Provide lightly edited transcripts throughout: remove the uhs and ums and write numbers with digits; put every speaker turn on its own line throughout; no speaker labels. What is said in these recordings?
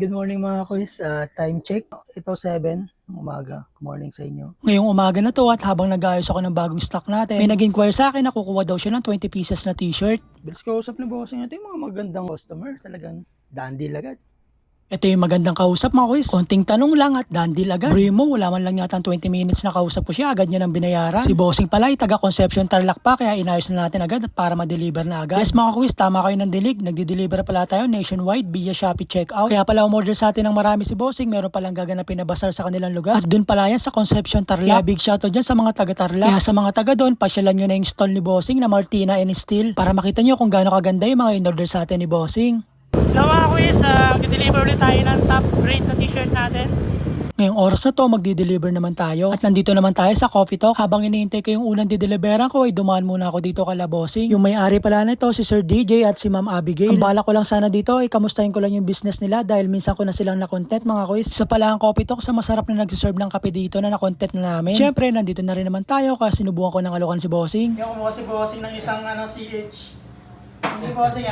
Good morning mga kuis. Time check. Ito 7 ng umaga. Good morning sa inyo. Ngayong umaga na to at habang nag-ayos ako ng bagong stock natin, may nag-inquire sa akin na kukuha daw siya ng 20 pieces na t-shirt. Bilis ko usap ni bossing ito yung mga magandang customer. Talagang dandy agad. Ito yung magandang kausap mga kuis. Konting tanong lang at dandil agad. Brimo, wala man lang yata 20 minutes na kausap ko siya. Agad niya nang binayaran. Si bossing pala ay taga Concepcion Tarlac pa. Kaya inayos na natin agad para ma-deliver na agad. Yes mga kuis, tama kayo ng dilig. Nagdi-deliver pala tayo nationwide via Shopee checkout. Kaya pala umorder sa atin ng marami si bossing. Meron palang gaganapin na basar sa kanilang lugar. At dun pala yan sa Concepcion Tarlac. Kaya big shoutout dyan sa mga taga Tarlac. Kaya sa mga taga doon, pasyalan nyo na yung stall ni bossing na Martina and Steel. Para makita nyo kung gaano kaganda yung mga in-order sa atin ni bossing.
Hello mga kuis, mag-deliver ulit tayo ng top grade na t-shirt natin.
Ngayong oras na to, magdi-deliver naman tayo. At nandito naman tayo sa Coffee Talk. Habang iniintay ko yung unang dideliveran ko, ay dumaan muna ako dito kala bossing. Yung may-ari pala nito, si Sir DJ at si Ma'am Abigail. Ang bala ko lang sana dito ay kamustahin ko lang yung business nila dahil minsan ko na silang na-content mga kuis. Isa pala ang Coffee Talk sa masarap na nagsiserve ng kape dito na na-content na namin. Siyempre, nandito na rin naman tayo kasi sinubukan ko ng alokan si bossing.
Yung kumuha si bossing ng isang CH. Hindi bossing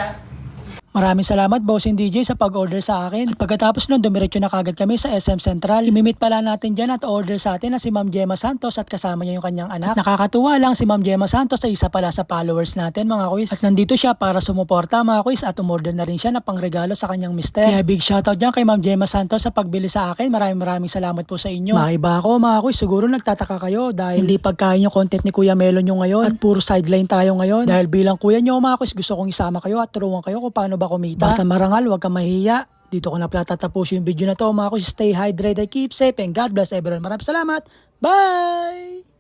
Maraming salamat bossing DJ sa pag-order sa akin. At pagkatapos nun, dumiretso na kagad kami sa SM Central. Imimit pala natin dyan at order sa atin na si Ma'am Gemma Santos at kasama niya yung kanyang anak. At nakakatuwa lang si Ma'am Gemma Santos ay isa pala sa followers natin mga kuis. At nandito siya para sumuporta mga kuis at umorder na rin siya na pangregalo sa kanyang mister. Kaya big shoutout dyan kay Ma'am Gemma Santos sa pagbili sa akin. Maraming salamat po sa inyo. Maiba ako mga kuis, siguro nagtataka kayo dahil hindi pagkain yung content ni Kuya Melon yung ngayon. At puro sideline tayo ngayon. Dahil bilang kuya nyo mga kuis, gusto kong isama kayo at turuan kayo kung paano ba kumita. Basta marangal, huwag kang mahiya. Dito ko na pala tatapos yung video na to mga kuis. Stay hydrated, keep safe, and God bless everyone. Maraming salamat. Bye!